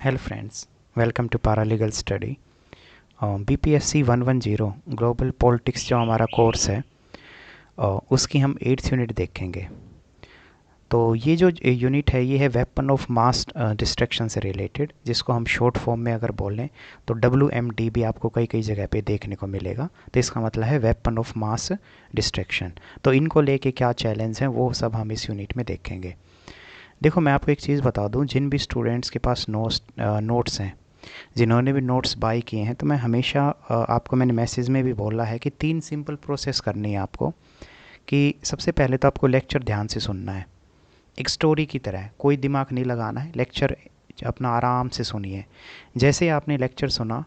Hello friends, welcome to Paralegal Study. BPSC 110 global politics जो हमारा course है उसकी हम 8th यूनिट देखेंगे। तो ये जो यूनिट है ये है वेपन ऑफ मास डिस्ट्रक्शन से रिलेटेड, जिसको हम शॉर्ट फॉर्म में अगर बोलें तो WMD भी आपको कई कई जगह पे देखने को मिलेगा। तो इसका मतलब है वेपन ऑफ मास डिस्ट्रक्शन। तो इनको लेके क्या चैलेंज हैं वो सब हम इस यूनिट में देखेंगे। देखो, मैं आपको एक चीज़ बता दूं, जिन भी स्टूडेंट्स के पास नोट्स हैं, जिन्होंने भी नोट्स बाय किए हैं, तो मैं हमेशा आपको मैंने मैसेज में भी बोला है कि 3 सिंपल प्रोसेस करनी है आपको। कि सबसे पहले तो आपको लेक्चर ध्यान से सुनना है, एक स्टोरी की तरह, कोई दिमाग नहीं लगाना है। लेक्चर अपना आराम से सुनिए। जैसे आपने लेक्चर सुना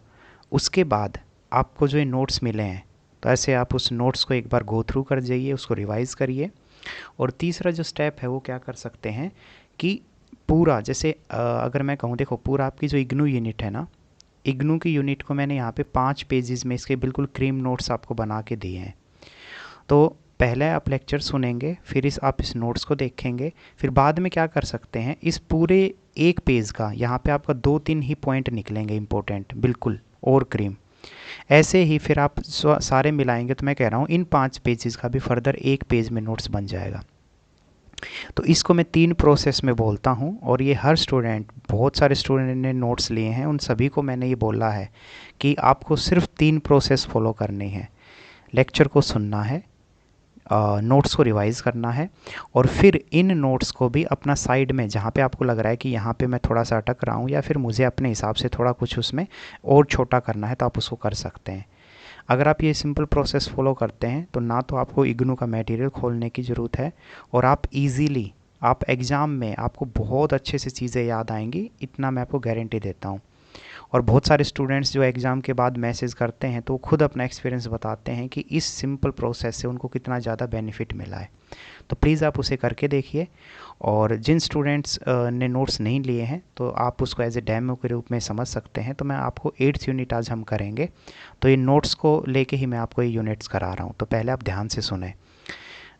उसके बाद आपको जो ये नोट्स मिले हैं, तो ऐसे आप उस नोट्स को एक बार गो थ्रू कर जाइए, उसको रिवाइज़ करिए। और तीसरा जो स्टेप है वो क्या कर सकते हैं कि पूरा, जैसे अगर मैं कहूँ, देखो पूरा आपकी जो इग्नू यूनिट है ना, इग्नू की यूनिट को मैंने यहाँ पे 5 पेजेस में इसके बिल्कुल क्रीम नोट्स आपको बना के दिए हैं। तो पहले आप लेक्चर सुनेंगे, फिर आप इस नोट्स को देखेंगे, फिर बाद में क्या कर सकते हैं, इस पूरे एक पेज का यहाँ पे आपका 2-3 ही पॉइंट निकलेंगे इंपॉर्टेंट, बिल्कुल और क्रीम। ऐसे ही फिर आप सारे मिलाएंगे, तो मैं कह रहा हूँ इन 5 पेजेस का भी फर्दर एक पेज में नोट्स बन जाएगा। तो इसको मैं 3 प्रोसेस में बोलता हूँ, और ये हर स्टूडेंट, बहुत सारे स्टूडेंट ने नोट्स लिए हैं, उन सभी को मैंने ये बोला है कि आपको सिर्फ 3 प्रोसेस फॉलो करनी है। लेक्चर को सुनना है, नोट्स को रिवाइज़ करना है, और फिर इन नोट्स को भी अपना साइड में, जहाँ पे आपको लग रहा है कि यहाँ पे मैं थोड़ा सा अटक रहा हूँ या फिर मुझे अपने हिसाब से थोड़ा कुछ उसमें और छोटा करना है, तो आप उसको कर सकते हैं। अगर आप ये सिंपल प्रोसेस फॉलो करते हैं तो ना तो आपको इग्नू का मटेरियल खोलने की ज़रूरत है, और आप इजीली, आप एग्ज़ाम में आपको बहुत अच्छे से चीज़ें याद आएंगी, इतना मैं आपको गारंटी देता हूँ। और बहुत सारे स्टूडेंट्स जो एग्ज़ाम के बाद मैसेज करते हैं, तो वो खुद अपना एक्सपीरियंस बताते हैं कि इस सिंपल प्रोसेस से उनको कितना ज़्यादा बेनिफिट मिला है। तो प्लीज़ आप उसे करके देखिए। और जिन स्टूडेंट्स ने नोट्स नहीं लिए हैं, तो आप उसको एज ए डेमो के रूप में समझ सकते हैं। तो मैं आपको 8th यूनिट आज हम करेंगे, तो ये नोट्स को लेके ही मैं आपको ये यूनिट्स करा रहा हूँ। तो पहले आप ध्यान से सुने।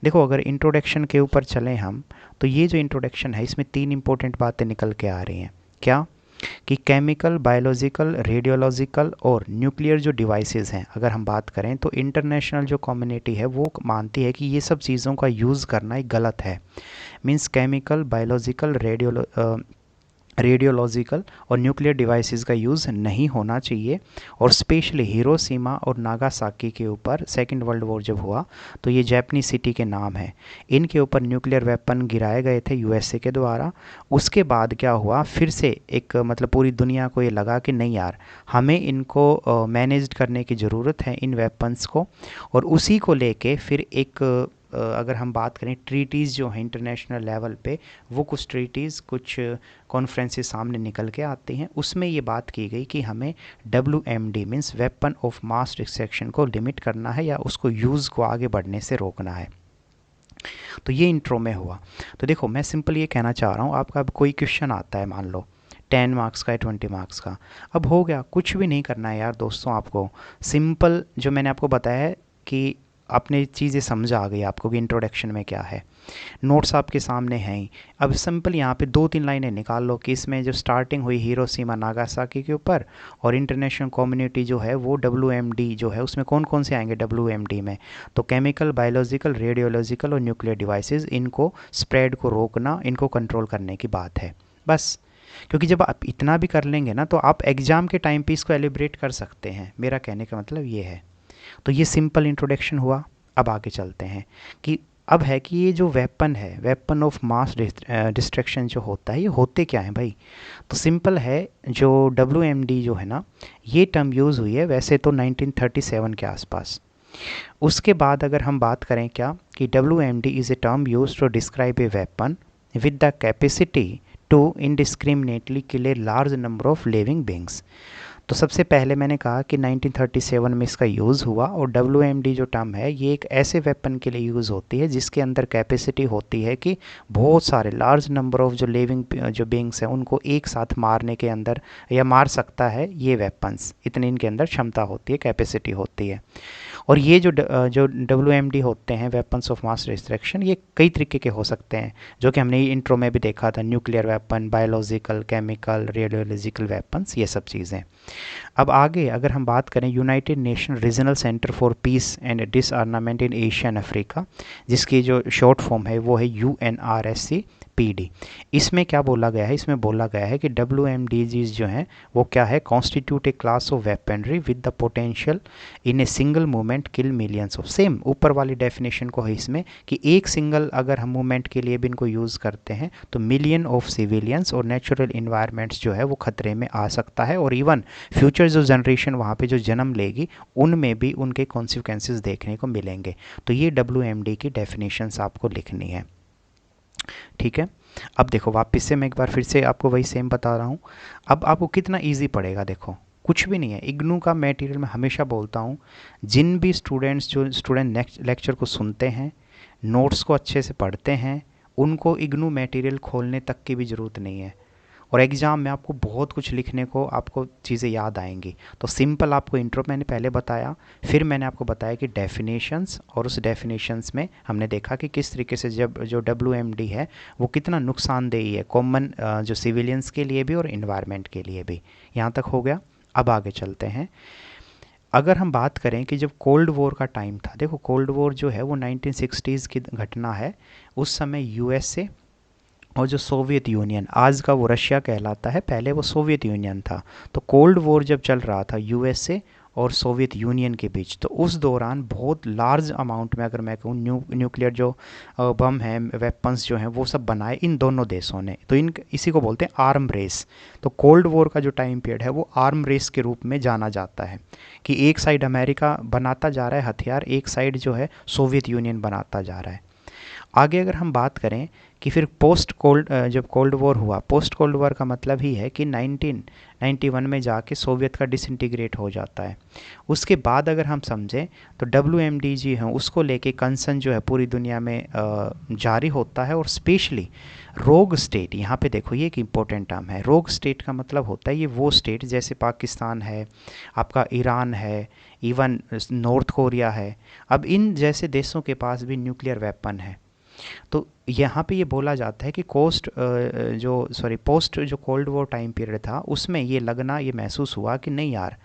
देखो, अगर इंट्रोडक्शन के ऊपर चलें हम, तो ये जो इंट्रोडक्शन है इसमें 3 इंपॉर्टेंट बातें निकल के आ रही हैं। क्या? कि केमिकल, बायोलॉजिकल, रेडियोलॉजिकल और न्यूक्लियर जो डिवाइसेस हैं, अगर हम बात करें तो इंटरनेशनल जो कम्युनिटी है वो मानती है कि ये सब चीज़ों का यूज़ करना ही गलत है। मीन्स केमिकल, बायोलॉजिकल, रेडियोलॉजिकल और न्यूक्लियर डिवाइसेस का यूज़ नहीं होना चाहिए। और स्पेशली हिरोशिमा और नागासाकी के ऊपर सेकेंड वर्ल्ड वॉर जब हुआ, तो ये जापानी सिटी के नाम है, इनके ऊपर न्यूक्लियर वेपन गिराए गए थे यूएसए के द्वारा। उसके बाद क्या हुआ, फिर से एक मतलब पूरी दुनिया को ये लगा कि नहीं यार, हमें इनको मैनेज करने की ज़रूरत है, इन वेपन्स को। और उसी को लेके फिर एक अगर हम बात करें ट्रीटीज़ जो हैं इंटरनेशनल लेवल पे, वो कुछ ट्रीटीज़, कुछ कॉन्फ्रेंसेस सामने निकल के आती हैं। उसमें ये बात की गई कि हमें WMD means weapon of mass destruction को लिमिट करना है, या उसको यूज़ को आगे बढ़ने से रोकना है। तो ये इंट्रो में हुआ। तो देखो, मैं सिंपल ये कहना चाह रहा हूँ, आपका अब कोई क्वेश्चन आता है, मान लो 10 मार्क्स का या 20 मार्क्स का, अब हो गया, कुछ भी नहीं करना है यार दोस्तों। आपको सिंपल जो मैंने आपको बताया है कि आपने चीज़ें समझ आ गई आपको कि इंट्रोडक्शन में क्या है, नोट्स आपके सामने हैं ही। अब सिंपल यहाँ पे 2-3 लाइनें निकाल लो कि इसमें जो स्टार्टिंग हुई हिरोशिमा नागासाकी के ऊपर, और इंटरनेशनल कम्युनिटी जो है वो WMD जो है उसमें कौन कौन से आएंगे WMD में, तो केमिकल, बायोलॉजिकल, रेडियोलॉजिकल और न्यूक्लियर डिवाइसेस, इनको स्प्रेड को रोकना, इनको कंट्रोल करने की बात है बस। क्योंकि जब आप इतना भी कर लेंगे ना, तो आप एग्ज़ाम के टाइम पे इसको एलिब्रेट कर सकते हैं, मेरा कहने का मतलब ये है। तो ये सिंपल इंट्रोडक्शन हुआ। अब आगे चलते हैं कि अब है कि ये जो वेपन है, वेपन ऑफ मास डिस्ट्रक्शन जो होता है, ये होते क्या हैं भाई। तो सिंपल है, जो WMD जो है ना, ये टर्म यूज़ हुई है वैसे तो 1937 के आसपास। उसके बाद अगर हम बात करें क्या, कि WMD is a term use to describe a weapon with the capacity to indiscriminately kill a large number of living beings. तो सबसे पहले मैंने कहा कि 1937 में इसका यूज़ हुआ, और WMD जो टर्म है ये एक ऐसे वेपन के लिए यूज़ होती है जिसके अंदर कैपेसिटी होती है कि बहुत सारे लार्ज नंबर ऑफ जो लिविंग जो बींग्स हैं उनको एक साथ मारने के अंदर, या मार सकता है ये वेपन्स, इतनी इनके अंदर क्षमता होती है, कैपेसिटी होती है। और ये जो WMD होते हैं, वेपन्स ऑफ मास डिस्ट्रक्शन, ये कई तरीके के हो सकते हैं, जो कि हमने इंट्रो में भी देखा था, nuclear weapon, biological, chemical, radiological weapons, ये सब चीज़ें। अब आगे अगर हम बात करें United nation regional centre for piece and डिसआर्मामेंट in Asia and Africa, जिसकी जो शॉर्ट फॉर्म है वो है UNRSCPD। इसमें क्या बोला गया है, इसमें बोला गया है कि WMDGs जो हैं वो क्या है, constitute A class of weaponry with the potential in a single movement kill millions of, same ऊपर वाली डेफिनेशन को है इसमें कि एक सिंगल अगर हम मूवमेंट के लिए भी इनको यूज़ करते हैं तो मिलियन ऑफ सिविलियंस और नेचुरल इन्वायरमेंट्स जो है वो खतरे में आ सकता है, और इवन फ्यूचर जो जनरेशन वहाँ पे जो जन्म लेगी उनमें भी उनके कॉन्सिक्वेंसेस देखने को मिलेंगे। तो ये WMD की डेफिनेशंस आपको लिखनी है, ठीक है। अब देखो वापस से मैं एक बार फिर से आपको वही सेम बता रहा हूँ। अब आपको कितना इजी पड़ेगा, देखो कुछ भी नहीं है। इग्नू का मटेरियल मैं हमेशा बोलता हूँ, जिन भी स्टूडेंट्स जो स्टूडेंट लेक्चर को सुनते हैं, नोट्स को अच्छे से पढ़ते हैं, उनको इग्नू मटेरियल खोलने तक की भी ज़रूरत नहीं है, और एग्ज़ाम में आपको बहुत कुछ लिखने को आपको चीज़ें याद आएंगी। तो सिंपल आपको इंट्रो मैंने पहले बताया, फिर मैंने आपको बताया कि डेफिनेशंस, और उस डेफिनेशंस में हमने देखा कि किस तरीके से जब जो WMD है वो कितना नुकसानदेही है कॉमन जो सिविलियंस के लिए भी और इन्वायरमेंट के लिए भी। यहाँ तक हो गया। अब आगे चलते हैं। अगर हम बात करें कि जब कोल्ड वॉर का टाइम था, देखो कोल्ड वॉर जो है वो 1960s की घटना है। उस समय USA और जो सोवियत यूनियन, आज का वो रशिया कहलाता है, पहले वो सोवियत यूनियन था। तो कोल्ड वॉर जब चल रहा था USA और सोवियत यूनियन के बीच, तो उस दौरान बहुत लार्ज अमाउंट में, अगर मैं कहूँ, न्यूक्लियर जो बम हैं, वेपन्स जो हैं, वो सब बनाए इन दोनों देशों ने। तो इन इसी को बोलते हैं आर्म रेस। तो कोल्ड वॉर का जो टाइम पीरियड है वो आर्म रेस के रूप में जाना जाता है, कि एक साइड अमेरिका बनाता जा रहा है हथियार, एक साइड जो है सोवियत यूनियन बनाता जा रहा है। आगे अगर हम बात करें कि फिर जब कोल्ड वॉर हुआ, पोस्ट कोल्ड वॉर का मतलब ही है कि 1991 में जाके सोवियत का डिसइंटीग्रेट हो जाता है। उसके बाद अगर हम समझें तो WMDG हैं उसको लेके कंसर्न जो है पूरी दुनिया में जारी होता है, और स्पेशली रोग स्टेट, यहाँ पे देखो ये एक इम्पोर्टेंट टर्म है। रोग स्टेट का मतलब होता है ये वो स्टेट जैसे पाकिस्तान है, आपका ईरान है, इवन नॉर्थ कोरिया है। अब इन जैसे देशों के पास भी न्यूक्लियर वेपन है। तो यहाँ पे ये बोला जाता है कि पोस्ट जो कोल्ड वॉर टाइम पीरियड था उसमें ये लगना, ये महसूस हुआ कि नहीं यार,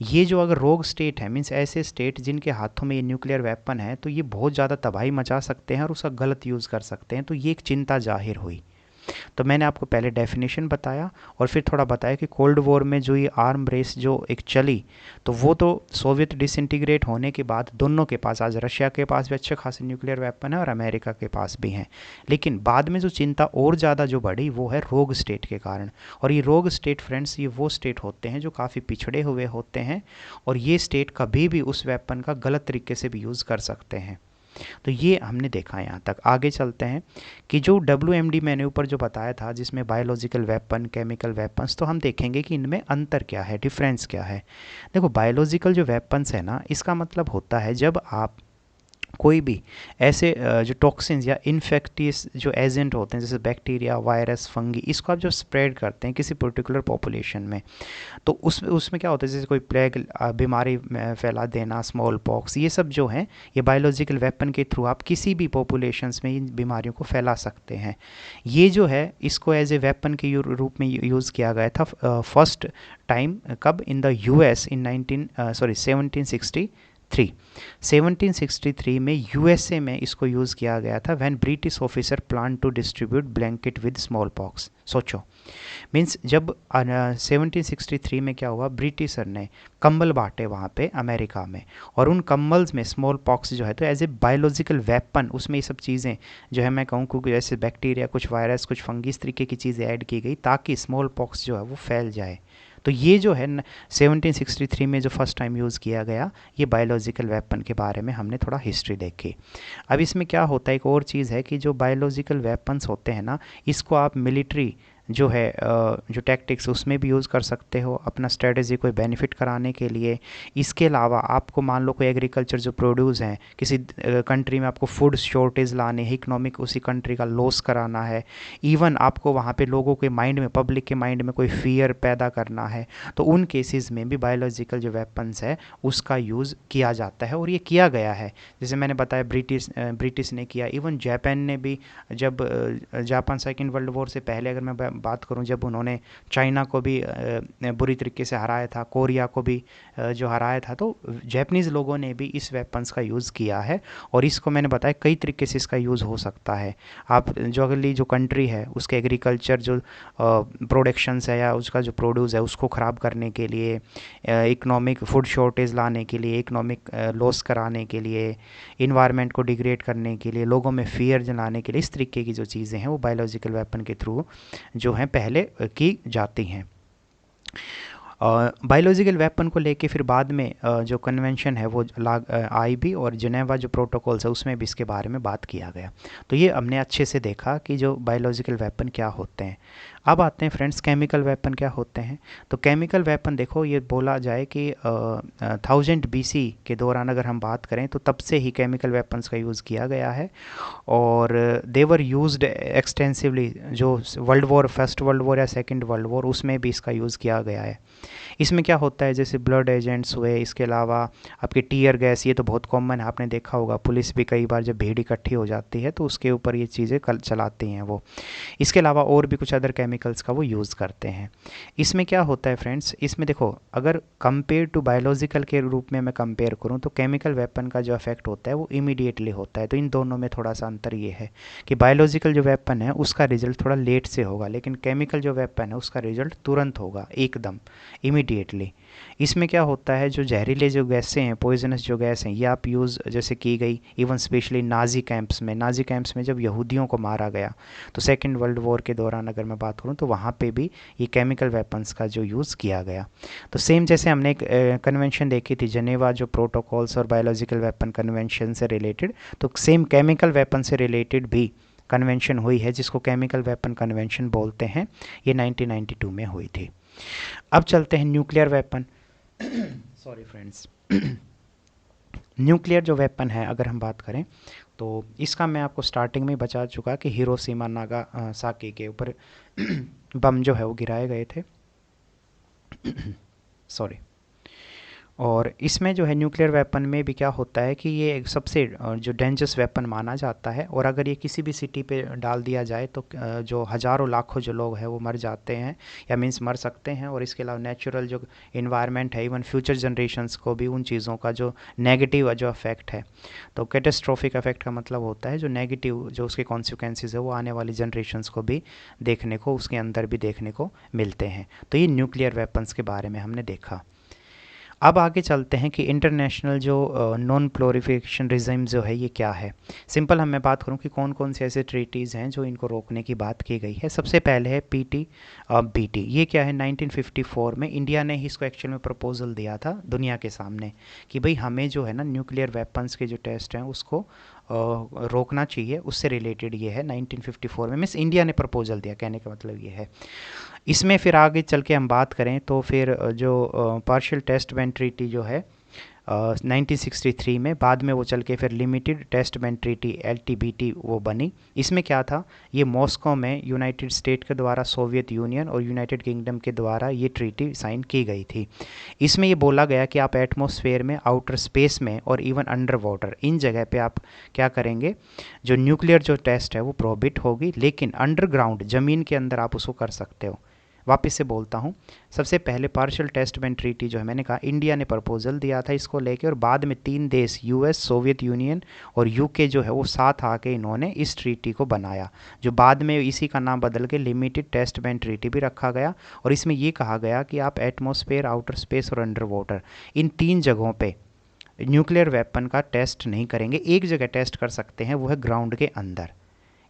ये जो अगर रोग स्टेट है, मीन्स ऐसे स्टेट जिनके हाथों में ये न्यूक्लियर वेपन है, तो ये बहुत ज़्यादा तबाही मचा सकते हैं और उसका गलत यूज़ कर सकते हैं। तो ये एक चिंता जाहिर हुई। तो मैंने आपको पहले डेफिनेशन बताया और फिर थोड़ा बताया कि कोल्ड वॉर में जो ये आर्म रेस जो एक चली, तो वो तो सोवियत डिसइंटीग्रेट होने के बाद दोनों के पास, आज रशिया के पास भी अच्छे खासे न्यूक्लियर वेपन है और अमेरिका के पास भी हैं। लेकिन बाद में जो चिंता और ज़्यादा जो बढ़ी वो है रोग स्टेट के कारण। और ये रोग स्टेट फ्रेंड्स, ये वो स्टेट होते हैं जो काफ़ी पिछड़े हुए होते हैं, और ये स्टेट कभी भी उस वेपन का गलत तरीके से भी यूज़ कर सकते हैं। तो ये हमने देखा यहाँ तक। आगे चलते हैं कि जो WMD मैंने ऊपर जो बताया था, जिसमें बायोलॉजिकल वेपन, केमिकल वेपन्स, तो हम देखेंगे कि इनमें अंतर क्या है, डिफरेंस क्या है। देखो बायोलॉजिकल जो वेपन्स है ना, इसका मतलब होता है जब आप कोई भी ऐसे जो टॉक्सिन्स या इन्फेक्टियस जो एजेंट होते हैं, जैसे बैक्टीरिया, वायरस, फंगी, इसको आप जो स्प्रेड करते हैं किसी पर्टिकुलर पॉपुलेशन में, तो उसमें क्या होता है, जैसे कोई प्लेग बीमारी फैला देना, स्मॉल पॉक्स, ये सब जो हैं, ये बायोलॉजिकल वेपन के थ्रू आप किसी भी पॉपुलेशंस में इन बीमारियों को फैला सकते हैं। ये जो है इसको एज ए वेपन के रूप में यूज़ किया गया था फर्स्ट टाइम, कब, इन द US इन 1763 में USA में इसको यूज़ किया गया था, when British officer plan to distribute blanket with smallpox. सोचो, मीन्स जब 1763 में क्या हुआ, ब्रिटिशर ने कंबल बांटे वहाँ पे अमेरिका में, और उन कंबल्स में स्मॉल पॉक्स जो है, तो एज ए बायोलॉजिकल वेपन उसमें ये सब चीज़ें जो है, मैं कहूँ क्योंकि जैसे बैक्टीरिया, कुछ वायरस, कुछ फंगी, इस तरीके की चीज़ें ऐड की गई ताकि स्मॉल पॉक्स जो है वो फैल जाए। तो ये जो है 1763 में जो फर्स्ट टाइम यूज़ किया गया, ये बायोलॉजिकल वेपन के बारे में हमने थोड़ा हिस्ट्री देखी। अब इसमें क्या होता है, एक और चीज़ है कि जो बायोलॉजिकल वेपन्स होते हैं ना, इसको आप मिलिट्री जो है जो टैक्टिक्स उसमें भी यूज़ कर सकते हो अपना स्ट्रेटजी को बेनिफिट कराने के लिए। इसके अलावा आपको मान लो कोई एग्रीकल्चर जो प्रोड्यूस हैं किसी कंट्री में, आपको फूड शॉर्टेज लाने हैं, इकोनॉमिक उसी कंट्री का लॉस कराना है, इवन आपको वहाँ पे लोगों के माइंड में, पब्लिक के माइंड में कोई फियर पैदा करना है, तो उन केसेस में भी बायोलॉजिकल जो वेपन्स है उसका यूज़ किया जाता है और ये किया गया है। जैसे मैंने बताया ब्रिटिश ने किया, इवन जापान ने भी, जब जापान सेकेंड वर्ल्ड वॉर से पहले अगर मैं बात करूं, जब उन्होंने चाइना को भी बुरी तरीके से हराया था, कोरिया को भी जो हराया था, तो जापानीज़ लोगों ने भी इस वेपन्स का यूज़ किया है। और इसको मैंने बताया कई तरीके से इसका यूज़ हो सकता है। आप जो अगली जो कंट्री है उसके एग्रीकल्चर जो प्रोडक्शंस है या उसका जो प्रोड्यूस है उसको ख़राब करने के लिए, इकोनॉमिक फूड शॉर्टेज लाने के लिए, इकोनॉमिक लॉस कराने के लिए, इन्वायरमेंट को डिग्रेड करने के लिए, लोगों में फियर जलाने के लिए, इस तरीके की जो चीज़ें हैं वो बायोलॉजिकल वेपन के थ्रू जो हैं पहले की जाती हैं। बायोलॉजिकल वेपन को लेके फिर बाद में जो कन्वेंशन है वो आई भी, और जिनेवा जो प्रोटोकॉल्स है उसमें भी इसके बारे में बात किया गया। तो ये हमने अच्छे से देखा कि जो बायोलॉजिकल वेपन क्या होते हैं। अब आते हैं फ्रेंड्स केमिकल वेपन क्या होते हैं। तो केमिकल वेपन देखो, ये बोला जाए कि 1000 BC के दौरान अगर हम बात करें तो तब से ही केमिकल वेपन्स का यूज़ किया गया है, और देवर यूज्ड एक्सटेंसिवली। जो world war, first world war या सेकेंड वर्ल्ड वॉर, उसमें भी इसका यूज़ किया गया है। इसमें क्या होता है, जैसे ब्लड एजेंट्स हुए, इसके अलावा आपके टीयर गैस, ये तो बहुत कॉमन है, आपने देखा होगा, पुलिस भी कई बार जब भीड़ इकट्ठी हो जाती है तो उसके ऊपर ये चीज़ें कल चलाती हैं वो। इसके अलावा और भी कुछ अदर केमिकल्स का वो यूज़ करते हैं। इसमें क्या होता है फ्रेंड्स, इसमें देखो अगर कंपेयर टू बायोलॉजिकल के रूप में मैं कंपेयर करूँ तो केमिकल वेपन का जो इफेक्ट होता है वो इमीडिएटली होता है। तो इन दोनों में थोड़ा सा अंतर ये है कि बायोलॉजिकल जो वेपन है उसका रिजल्ट थोड़ा लेट से होगा, लेकिन केमिकल जो वेपन है उसका रिजल्ट तुरंत होगा, एकदम इमीडिएटली। इसमें क्या होता है, जो जहरीले जो गैसें हैं, पॉइजनस जो गैस हैं, ये आप यूज़ जैसे की गई इवन स्पेशली नाजी कैंप्स में जब यहूदियों को मारा गया, तो सेकेंड वर्ल्ड वॉर के दौरान अगर मैं बात करूं तो वहाँ पे भी ये केमिकल वेपन्स का जो यूज़ किया गया। तो सेम जैसे हमने एक कन्वेंशन देखी थी जेनेवा जो प्रोटोकॉल्स और बायोलॉजिकल वेपन कन्वेंशन से रिलेटेड, तो सेम केमिकल वेपन से रिलेटेड भी कन्वेंशन हुई है जिसको केमिकल वेपन कन्वेंशन बोलते हैं। ये 1992 में हुई थी। अब चलते हैं nuclear weapon. Sorry friends. Nuclear जो वेपन है अगर हम बात करें तो इसका मैं आपको स्टार्टिंग में बता चुका कि हिरोशिमा नागासाकी के ऊपर बम जो है वो गिराए गए थे। सॉरी। और इसमें जो है न्यूक्लियर वेपन में भी क्या होता है कि ये एक सबसे जो डेंजरस वेपन माना जाता है, और अगर ये किसी भी सिटी पे डाल दिया जाए तो जो हज़ारों लाखों जो लोग हैं वो मर जाते हैं, या मीन्स मर सकते हैं। और इसके अलावा नेचुरल जो इन्वायरमेंट है, इवन फ्यूचर जनरेशन्स को भी उन चीज़ों का जो नेगेटिव जो अफेक्ट है, तो कैटेस्ट्रोफिक अफेक्ट का मतलब होता है जो नेगेटिव जो उसके कॉन्सिक्वेंसेज है वो आने वाली जनरेशन्स को भी देखने को, उसके अंदर भी देखने को मिलते हैं। तो ये न्यूक्लियर वेपन्स के बारे में हमने देखा। अब आगे चलते हैं कि इंटरनेशनल जो नॉन प्लोरिफिकेशन रिजिम जो है ये क्या है। सिंपल मैं बात करूं कि कौन कौन से ऐसे ट्रीटीज़ हैं जो इनको रोकने की बात की गई है। सबसे पहले है PTBT। ये क्या है, 1954 में इंडिया ने ही इसको एक्चुअल में प्रपोजल दिया था दुनिया के सामने कि भाई हमें जो है ना न्यूक्लियर वेपन्स के जो टेस्ट हैं उसको रोकना चाहिए। उससे रिलेटेड ये है 1954 में, मीन्स इंडिया ने प्रपोजल दिया, कहने का मतलब ये है। इसमें फिर आगे चल के हम बात करें तो फिर जो पार्शियल टेस्ट बैन ट्रीटी जो है 1963 में, बाद में वो चल के फिर limited test ban treaty LTBT वो बनी। इसमें क्या था, ये मॉस्को में यूनाइटेड स्टेट के द्वारा सोवियत यूनियन और यूनाइटेड किंगडम के द्वारा ये ट्रीटी साइन की गई थी। इसमें ये बोला गया कि आप एटमॉस्फेयर में, आउटर स्पेस में और इवन अंडर वाटर, इन जगह पे आप क्या करेंगे, जो न्यूक्लियर जो टेस्ट है वो प्रोहिबिट होगी, लेकिन अंडरग्राउंड ज़मीन के अंदर आप उसको कर सकते हो। वापस से बोलता हूँ, सबसे पहले पार्शियल टेस्ट बैन ट्रीटी जो है, मैंने कहा इंडिया ने प्रपोजल दिया था इसको लेके, और बाद में 3 देश US, सोवियत यूनियन और UK जो है वो साथ आके इन्होंने इस ट्रीटी को बनाया, जो बाद में इसी का नाम बदल के लिमिटेड टेस्ट बैन ट्रीटी भी रखा गया। और इसमें ये कहा गया कि आप एटमॉस्फेयर, आउटर स्पेस और अंडर वाटर, इन 3 जगहों पे न्यूक्लियर वेपन का टेस्ट नहीं करेंगे। एक जगह टेस्ट कर सकते हैं, वो है ग्राउंड के अंदर।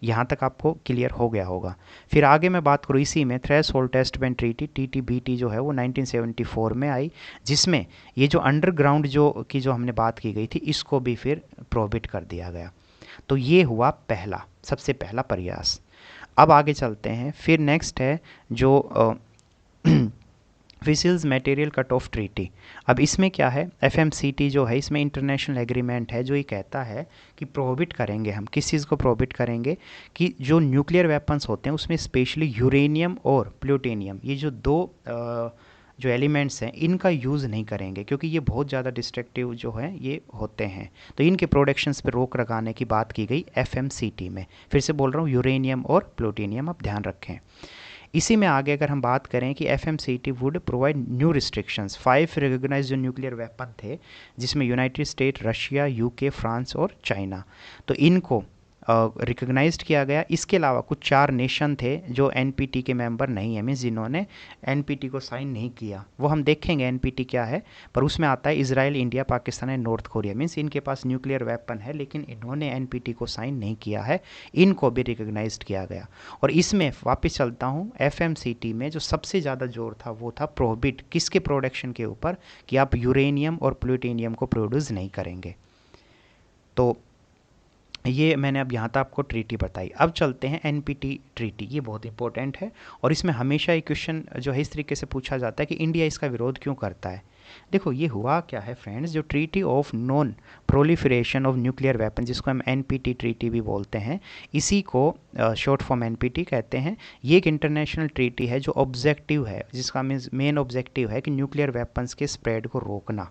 यहाँ तक आपको क्लियर हो गया होगा। फिर आगे मैं बात करूँ इसी में threshold test ban treaty TTBT जो है वो 1974 में आई, जिसमें ये जो अंडरग्राउंड जो हमने बात की गई थी इसको भी फिर प्रोहिबिट कर दिया गया। तो ये हुआ सबसे पहला प्रयास। अब आगे चलते हैं, फिर नेक्स्ट है जो फिशिल्स मटेरियल कट ऑफ ट्रीटी। अब इसमें क्या है, एफएमसीटी जो है इसमें इंटरनेशनल एग्रीमेंट है जो ये कहता है कि प्रोहिबिट करेंगे हम, किस चीज़ को प्रोहिबिट करेंगे कि जो न्यूक्लियर वेपन्स होते हैं उसमें स्पेशली यूरेनियम और प्लूटोनियम, ये जो दो जो एलिमेंट्स हैं इनका यूज़ नहीं करेंगे, क्योंकि ये बहुत ज़्यादा डिस्ट्रक्टिव जो है ये होते हैं। तो इनके प्रोडक्शंस पे रोक लगाने की बात की गई एफएमसीटी में। फिर से बोल रहा हूँ, यूरेनियम और प्लूटोनियम, आप ध्यान रखें। इसी में आगे अगर हम बात करें कि FMCT would provide new restrictions, 5 recognised जो न्यूक्लियर वेपन थे जिसमें United State, Russia, UK, France और चाइना, तो इनको रिकॉग्नाइज्ड किया गया। इसके अलावा कुछ 4 नेशन थे जो एनपीटी के मेंबर नहीं है, मीन्स जिन्होंने एनपीटी को साइन नहीं किया। वो हम देखेंगे एनपीटी क्या है, पर उसमें आता है Israel, India, Pakistan and north Korea. Means इनके पास न्यूक्लियर वेपन है लेकिन इन्होंने एनपीटी को साइन नहीं किया है, इनको भी रिकॉग्नाइज्ड किया गया। और इसमें वापस चलता हूँ, एफएमसीटी में जो सबसे ज़्यादा जोर था वो था प्रोहिबिट, किसके प्रोडक्शन के ऊपर, कि आप यूरेनियम और प्लूटोनियम को प्रोड्यूस नहीं करेंगे। तो ये मैंने अब यहाँ तक आपको ट्रीटी बताई। अब चलते हैं एनपीटी ट्रीटी, ये बहुत इंपॉर्टेंट है और इसमें हमेशा एक क्वेश्चन जो है इस तरीके से पूछा जाता है कि इंडिया इसका विरोध क्यों करता है। देखो ये हुआ क्या है फ्रेंड्स, जो treaty of non proliferation of nuclear weapon, जिसको हम एनपीटी ट्रीटी भी बोलते हैं, इसी को शॉर्ट फॉर्म एनपीटी कहते हैं। ये एक इंटरनेशनल ट्रीटी है जो ऑब्जेक्टिव है, जिसका मीन्स मेन ऑब्जेक्टिव है कि न्यूक्लियर वेपन्स के स्प्रेड को रोकना।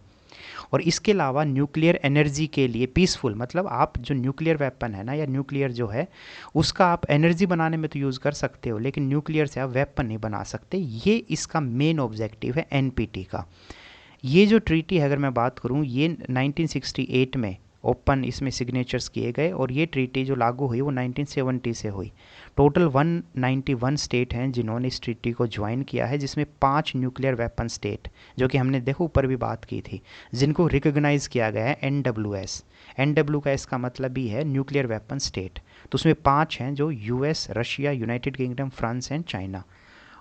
और इसके अलावा न्यूक्लियर एनर्जी के लिए पीसफुल, मतलब आप जो न्यूक्लियर वेपन है ना या न्यूक्लियर जो है उसका आप एनर्जी बनाने में तो यूज़ कर सकते हो, लेकिन न्यूक्लियर से आप वेपन नहीं बना सकते। ये इसका मेन ऑब्जेक्टिव है एनपीटी का। ये जो ट्रीटी है अगर मैं बात करूँ, ये 1968 में ओपन इसमें सिग्नेचर्स किए गए और ये ट्रीटी जो लागू हुई वो 1970 से हुई। टोटल 191 स्टेट हैं जिन्होंने इस ट्रीटी को ज्वाइन किया है, जिसमें 5 न्यूक्लियर वेपन स्टेट, जो कि हमने देखो ऊपर भी बात की थी, जिनको रिकॉग्नाइज किया गया है NWS। NWS का मतलब ही है न्यूक्लियर वेपन स्टेट। तो उसमें 5 हैं जो US, Russia, United kingdom, France and China.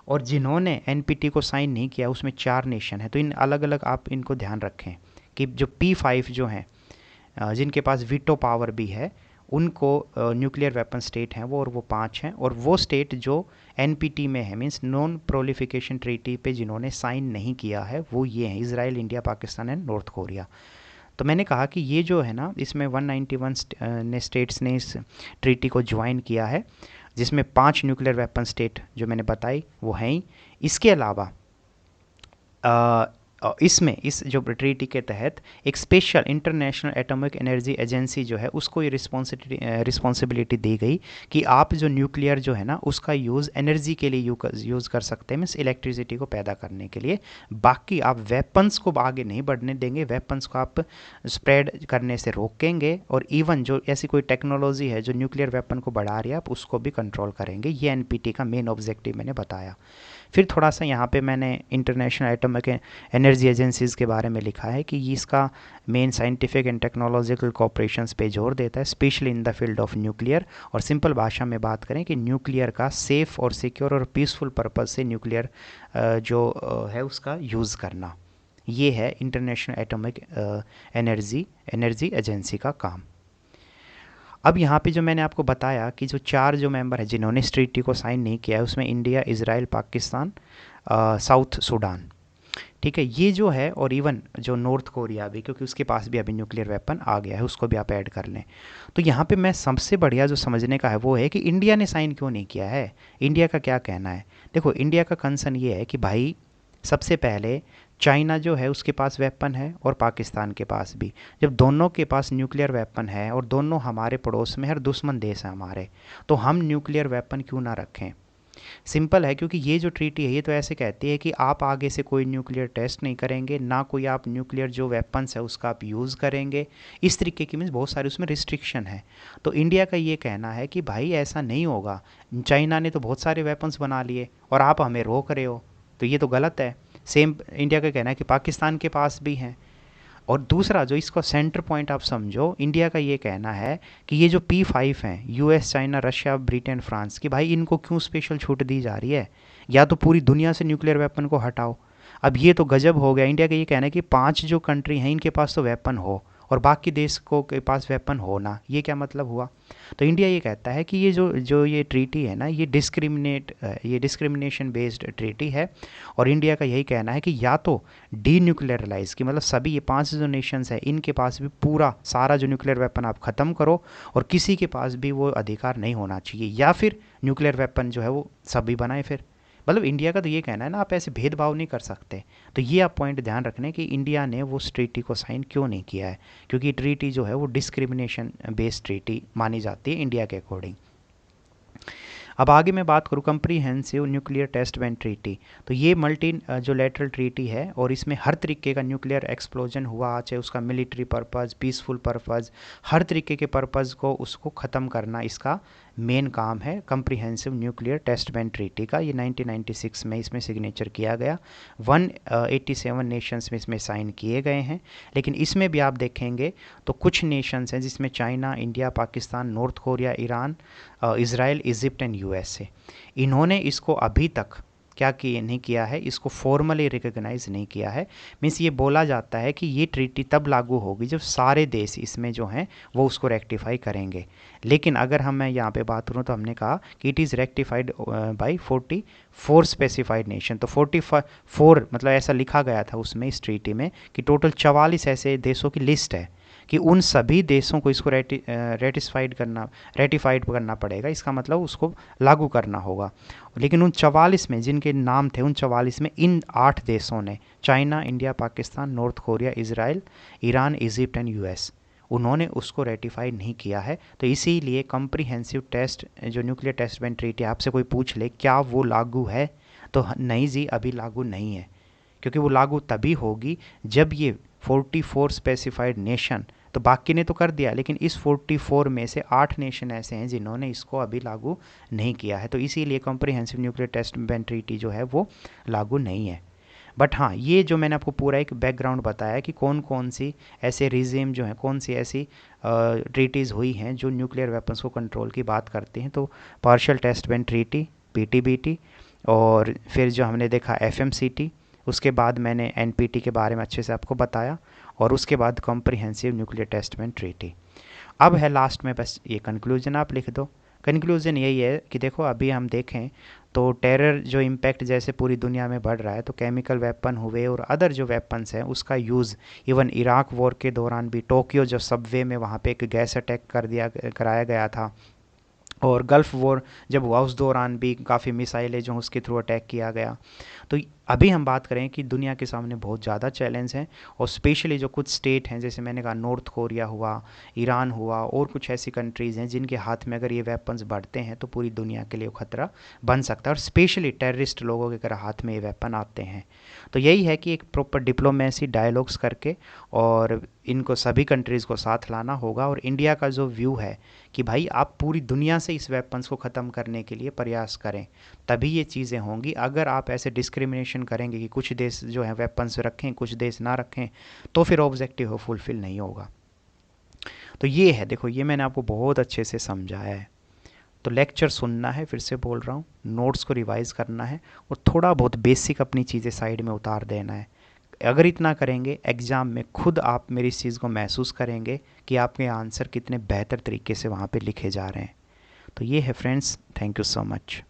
और जिन्होंने एनपीटी को साइन नहीं किया उसमें 4 नेशन हैं। तो इन अलग अलग आप इनको ध्यान रखें कि जो P5 जो हैं जिनके पास वीटो पावर भी है, उनको न्यूक्लियर वेपन स्टेट हैं वो, और वो 5 हैं। और वो स्टेट जो एनपीटी में है, मींस नॉन प्रोलिफिकेशन ट्रीटी पे जिन्होंने साइन नहीं किया है, वो ये हैं Israel, India, Pakistan and north Korea. तो मैंने कहा कि ये जो है ना, इसमें 191 ने स्टेट्स ने इस ट्रीटी को ज्वाइन किया है, जिसमें 5 न्यूक्लियर वेपन स्टेट जो मैंने बताई वो हैं ही। इसके अलावा इसमें इस जो ट्रीटी के तहत एक special international atomic energy agency जो है उसको ये रिस्पॉन्सिबिलिटी दी गई कि आप जो न्यूक्लियर जो है ना उसका यूज़ एनर्जी के लिए यूज़ कर सकते हैं, मीन्स इलेक्ट्रिसिटी को पैदा करने के लिए। बाकी आप वेपन्स को आगे नहीं बढ़ने देंगे, वेपन्स को आप स्प्रेड करने से रोकेंगे, और इवन जो ऐसी कोई टेक्नोलॉजी है जो न्यूक्लियर वेपन को बढ़ा रही है आप उसको भी कंट्रोल करेंगे। ये एनपीटी का मेन ऑब्जेक्टिव मैंने बताया। फिर थोड़ा सा यहाँ पे मैंने इंटरनेशनल एटॉमिक एनर्जी एजेंसीज़ के बारे में लिखा है कि इसका main scientific and technological cooperations पे जोर देता है, specially in the field of nuclear. और सिंपल भाषा में बात करें कि न्यूक्लियर का सेफ़ और सिक्योर और पीसफुल पर्पज़ से न्यूक्लियर जो है उसका यूज़ करना, ये है इंटरनेशनल एटॉमिक एनर्जी एजेंसी का काम। अब यहाँ पे जो मैंने आपको बताया कि जो 4 जो मेंबर हैं जिन्होंने इस ट्रीटी को साइन नहीं किया है, उसमें India, Israel, Pakistan, south Sudan, ठीक है, ये जो है, और इवन जो नॉर्थ कोरिया भी, क्योंकि उसके पास भी अभी न्यूक्लियर वेपन आ गया है, उसको भी आप ऐड कर लें। तो यहाँ पे मैं सबसे बढ़िया जो समझने का है वो है कि इंडिया ने साइन क्यों नहीं किया है, इंडिया का क्या कहना है। देखो इंडिया का कंसर्न ये है कि भाई सबसे पहले चाइना जो है उसके पास वेपन है और पाकिस्तान के पास भी। जब दोनों के पास न्यूक्लियर वेपन है और दोनों हमारे पड़ोस में है और दुश्मन देश है हमारे, तो हम न्यूक्लियर वेपन क्यों ना रखें। सिंपल है, क्योंकि ये जो ट्रीटी है ये तो ऐसे कहती है कि आप आगे से कोई न्यूक्लियर टेस्ट नहीं करेंगे, ना कोई आप न्यूक्लियर जो वेपन्स है उसका आप यूज़ करेंगे, इस तरीके की मीन्स बहुत सारी उसमें रिस्ट्रिक्शन है। तो इंडिया का ये कहना है कि भाई ऐसा नहीं होगा, चाइना ने तो बहुत सारे वेपन्स बना लिए और आप हमें रोक रहे हो, तो ये तो गलत है। सेम इंडिया का कहना है कि पाकिस्तान के पास भी हैं। और दूसरा जो इसका सेंटर पॉइंट आप समझो, इंडिया का ये कहना है कि ये जो P5 हैं, US, China, Russia, Britain, France, कि भाई इनको क्यों स्पेशल छूट दी जा रही है, या तो पूरी दुनिया से न्यूक्लियर वेपन को हटाओ। अब ये तो गजब हो गया। इंडिया का ये कहना है कि 5 जो कंट्री हैं इनके पास तो वेपन हो और बाकी देश को के पास वेपन होना, ये क्या मतलब हुआ? तो इंडिया ये कहता है कि ये जो ये ट्रीटी है ना, ये डिस्क्रिमिनेशन बेस्ड ट्रीटी है। और इंडिया का यही कहना है कि या तो डीन्यूक्लियरलाइज की, मतलब सभी ये 5 जो नेशंस है इनके पास भी पूरा सारा जो न्यूक्लियर वेपन आप ख़त्म करो, और किसी के पास भी वो अधिकार नहीं होना चाहिए, या फिर न्यूक्लियर वेपन जो है वो सभी बनाए फिर। मतलब इंडिया का तो ये कहना है ना, आप ऐसे भेदभाव नहीं कर सकते। तो ये आप पॉइंट ध्यान रखने कि इंडिया ने वो ट्रीटी को साइन क्यों नहीं किया है, क्योंकि ट्रीटी जो है वो डिस्क्रिमिनेशन बेस्ड ट्रीटी मानी जाती है इंडिया के अकॉर्डिंग। अब आगे मैं बात करूँ comprehensive nuclear test ban treaty. तो ये मल्टी जो लेटरल ट्रीटी है, और इसमें हर तरीके का न्यूक्लियर एक्सप्लोजन हुआ, चाहे उसका मिलिट्री पर्पज़, पीसफुल पर्पज़, हर तरीके के पर्पज़ को उसको ख़त्म करना इसका मेन काम है comprehensive nuclear test ban treaty का। ये 1996 में इसमें सिग्नेचर किया गया। 187 नेशंस में इसमें साइन किए गए हैं। लेकिन इसमें भी आप देखेंगे तो कुछ नेशंस हैं जिसमें China, India, Pakistan, north Korea, Iran, Israel, Egypt and USA, इन्होंने इसको अभी तक क्या नहीं किया है, इसको फॉर्मली रिकॉग्नाइज नहीं किया है। मीन्स ये बोला जाता है कि ये ट्रीटी तब लागू होगी जब सारे देश इसमें जो हैं वो उसको रेक्टिफाई करेंगे। लेकिन अगर मैं यहाँ पे बात करूँ तो हमने कहा कि it is rectified by 44 specified nation. तो 44 मतलब ऐसा लिखा गया था उसमें इस ट्रीटी में कि टोटल 44 ऐसे देशों की लिस्ट है कि उन सभी देशों को इसको रेटिफाइड करना पड़ेगा, इसका मतलब उसको लागू करना होगा। लेकिन उन 44 में जिनके नाम थे, उन 44 में इन 8 देशों ने, China, India, Pakistan, north Korea, Israel, Iran, Egypt and US, उन्होंने उसको रेटिफाई नहीं किया है। तो इसीलिए कंप्रीहेंसिव टेस्ट जो न्यूक्लियर टेस्ट बैंड ट्रीटी, आपसे कोई पूछ ले क्या वो लागू है, तो नहीं जी, अभी लागू नहीं है। क्योंकि वो लागू तभी होगी जब ये 44 स्पेसिफाइड नेशन, तो बाकी ने तो कर दिया, लेकिन इस 44 में से 8 नेशन ऐसे हैं जिन्होंने इसको अभी लागू नहीं किया है। तो इसीलिए comprehensive nuclear test ban treaty जो है वो लागू नहीं है। बट हाँ, ये जो मैंने आपको पूरा एक बैकग्राउंड बताया कि कौन कौन सी ऐसे रिजीम जो हैं, कौन सी ऐसी ट्रीटीज़ हुई हैं जो न्यूक्लियर वेपन्स को कंट्रोल की बात करती हैं। तो पार्शियल टेस्ट बैंड ट्रीटी, पीटीबीटी, और फिर जो हमने देखा एफएमसीटी, उसके बाद मैंने एनपीटी के बारे में अच्छे से आपको बताया, और उसके बाद comprehensive nuclear test ban treaty. अब है लास्ट में बस ये कंक्लूजन आप लिख दो। कंक्लूजन यही है कि देखो, अभी हम देखें तो टेरर जो इम्पैक्ट जैसे पूरी दुनिया में बढ़ रहा है, तो केमिकल वेपन हुए और अदर जो वेपन्स हैं उसका यूज़, इवन इराक वॉर के दौरान भी टोक्यो जो सबवे में वहाँ पे एक गैस अटैक कराया गया था, और गल्फ़ वॉर जब हुआ उस दौरान भी काफ़ी मिसाइलें जो उसके थ्रू अटैक किया गया। तो अभी हम बात करें कि दुनिया के सामने बहुत ज़्यादा चैलेंज हैं, और स्पेशली जो कुछ स्टेट हैं, जैसे मैंने कहा नॉर्थ कोरिया हुआ, ईरान हुआ, और कुछ ऐसी कंट्रीज़ हैं जिनके हाथ में अगर ये वेपन्स बढ़ते हैं तो पूरी दुनिया के लिए खतरा बन सकता है, और स्पेशली टेररिस्ट लोगों के अगर हाथ में ये वेपन आते हैं। तो यही है कि एक प्रॉपर डिप्लोमेसी डायलॉग्स करके और इनको सभी कंट्रीज़ को साथ लाना होगा। और इंडिया का जो व्यू है कि भाई आप पूरी दुनिया से इस वेपन्स को ख़त्म करने के लिए प्रयास करें, तभी ये चीज़ें होंगी। अगर आप ऐसे डिस्क्रिमिनेशन करेंगे कि कुछ देश जो है वेपन्स रखें, कुछ देश ना रखें, तो फिर ऑब्जेक्टिव फुलफिल नहीं होगा। तो ये है, देखो ये मैंने आपको बहुत अच्छे से समझाया है। तो लेक्चर सुनना है, फिर से बोल रहा हूँ, नोट्स को रिवाइज़ करना है, और थोड़ा बहुत बेसिक अपनी चीज़ें साइड में उतार देना है। अगर इतना करेंगे, एग्ज़ाम में खुद आप मेरी इस चीज़ को महसूस करेंगे कि आपके आंसर कितने बेहतर तरीके से वहाँ पे लिखे जा रहे हैं। तो ये है friends, thank you so much.